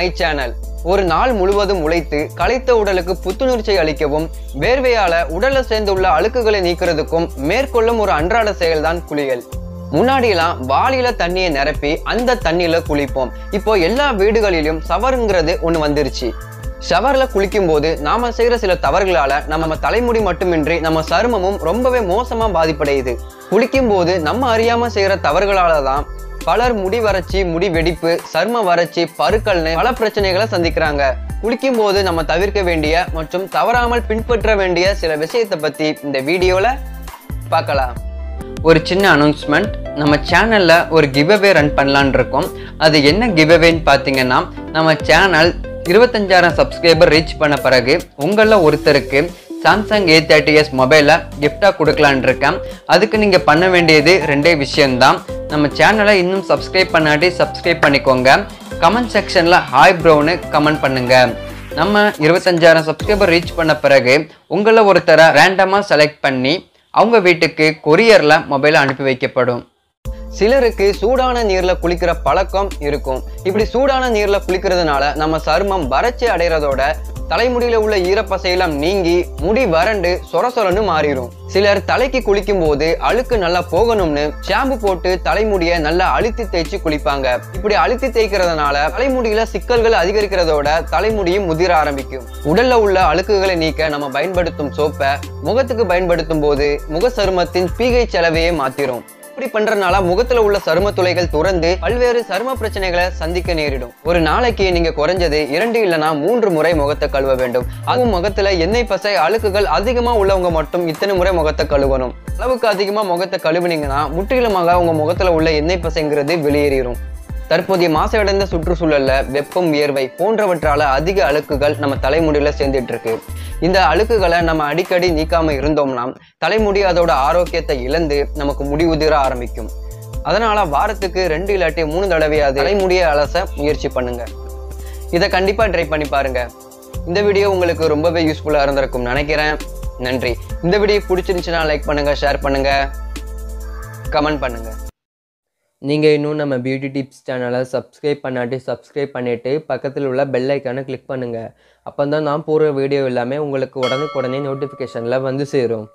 My channel. ஒரு நாள் முழுவதும் உழைத்து களைத்த உடலுக்கு புத்துணர்ச்சி அளிக்கவும் வேர்வையால உடல்ல சேர்ந்துள்ள அழுக்குகளை நீக்கிறதுக்கும் மேற்கொள்ளும் ஒரு அன்றாட செயல்தான் குளியல். முன்னாடியெல்லாம் வாளியில தண்ணியை நிரப்பி அந்த தண்ணியில குளிப்போம். இப்போ எல்லா வீடுகளிலும் ஷவருங்கிறது ஒண்ணு வந்துருச்சு. ஷவர்ல குளிக்கும் போது நாம செய்யற சில தவறுகளால நம்ம தலைமுடி மட்டுமின்றி நம்ம சருமமும் ரொம்பவே மோசமா பாதிப்படையுது. குளிக்கும் போது நம்ம அறியாம செய்யற தவறுகளாலதான் பலர் முடி வறட்சி, முடி வெடிப்பு, சர்ம வறட்சி, பருக்கள்னு பல பிரச்சனைகளை சந்திக்கிறாங்க. குளிக்கும் போது நம்ம தவிர்க்க வேண்டிய மற்றும் தவறாமல் பின்பற்ற வேண்டிய சில விஷயத்தை பத்தி இந்த வீடியோல பார்க்கலாம். ஒரு சின்ன அனௌன்ஸ்மெண்ட், நம்ம சேனல்ல ஒரு கிவ்அவே ரன் பண்ணலான் இருக்கோம். அது என்ன கிவ்அவேன்னு பார்த்தீங்கன்னா, நம்ம சேனல் 25,000 சப்ஸ்கிரைபர் ரீச் பண்ண பிறகு உங்கள ஒருத்தருக்கு சாம்சங் A30s மொபைலை கிஃப்டாக கொடுக்கலான் இருக்கேன். அதுக்கு நீங்கள் பண்ண வேண்டியது ரெண்டே விஷயம்தான். நம்ம சேனலை இன்னும் சப்ஸ்கிரைப் பண்ணாட்டி சப்ஸ்கிரைப் பண்ணிக்கோங்க. கமெண்ட் செக்ஷனில் ஹாய் ப்ரோன்னு கமெண்ட் பண்ணுங்க. நம்ம 25,000 சப்ஸ்கிரைபர் ரீச் பண்ண பிறகு உங்களை ஒருத்தரை ரேண்டமாக செலக்ட் பண்ணி அவங்க வீட்டுக்கு கொரியரில் மொபைலை அனுப்பி வைக்கப்படும். சிலருக்கு சூடான நீர்ல குளிக்கிற பழக்கம் இருக்கும். இப்படி சூடான நீர்ல குளிக்கிறதுனால நம்ம சருமம் வறட்சி அடைகிறதோட தலைமுடியில உள்ள ஈரப்பசையெல்லாம் நீங்கி முடி வறண்டு சொரசொரன்னு மாறிடும். சிலர் தலைக்கு குளிக்கும் போது அழுக்கு நல்லா போகணும்னு ஷாம்பு போட்டு தலைமுடியை நல்லா அழுத்தி தேய்ச்சி குளிப்பாங்க. இப்படி அழுத்தி தேய்க்கிறதுனால தலைமுடியில சிக்கல்கள் அதிகரிக்கிறதோட தலைமுடியும் முதிர ஆரம்பிக்கும். உடல்ல உள்ள அழுக்குகளை நீக்க நம்ம பயன்படுத்தும் சோப்பை முகத்துக்கு பயன்படுத்தும் போது முக சருமத்தின் pH அளவையே மாத்திரும். இப்படி பண்றதுனால முகத்துல உள்ள சரும துளைகள் துறந்து பல்வேறு சரும பிரச்சனைகளை சந்திக்க நேரிடும். ஒரு நாளைக்கு நீங்க குறைஞ்சது 2 இல்லைன்னா 3 முறை முகத்தை கழுவ வேண்டும். அதுவும் முகத்துல எண்ணெய் பசை அழுக்குகள் அதிகமா உள்ளவங்க மட்டும் இத்தனை முறை முகத்தை கழுவணும். அளவுக்கு அதிகமா முகத்தை கழுவுனீங்கன்னா முற்றிலுமாக உங்க முகத்துல உள்ள எண்ணெய் பசைங்கிறது வெளியேறிடும். தற்போதைய மாசடைந்த சுற்றுச்சூழல்ல வெப்பம், வியர்வை போன்றவற்றால அதிக அழுக்குகள் நம்ம தலைமுடியில சேர்ந்துட்டு இருக்கு. இந்த அழுக்குகளை நம்ம அடிக்கடி நீக்காம இருந்தோம்னா தலைமுடி அதோட ஆரோக்கியத்தை இழந்து நமக்கு முடி உதிர ஆரம்பிக்கும். அதனால வாரத்துக்கு 2 இல்லாட்டி 3 தடவையாவது தலைமுடியை அலச முயற்சி பண்ணுங்க. இதை கண்டிப்பா ட்ரை பண்ணி பாருங்க. இந்த வீடியோ உங்களுக்கு ரொம்பவே யூஸ்ஃபுல்லா இருந்திருக்கும் நினைக்கிறேன். நன்றி. இந்த வீடியோ பிடிச்சிருந்துச்சுன்னா லைக் பண்ணுங்க, ஷேர் பண்ணுங்க, கமெண்ட் பண்ணுங்க. நீங்கள் இன்னும் நம்ம பியூட்டி டிப்ஸ் சேனலை சப்ஸ்கிரைப் பண்ணாட்டி சப்ஸ்கிரைப் பண்ணிவிட்டு பக்கத்தில் உள்ள பெல் ஐக்கானை கிளிக் பண்ணுங்கள். அப்போ தான் நான் போடுற வீடியோ எல்லாமே உங்களுக்கு உடனுக்குடனே நோட்டிஃபிகேஷனில் வந்து சேரும்.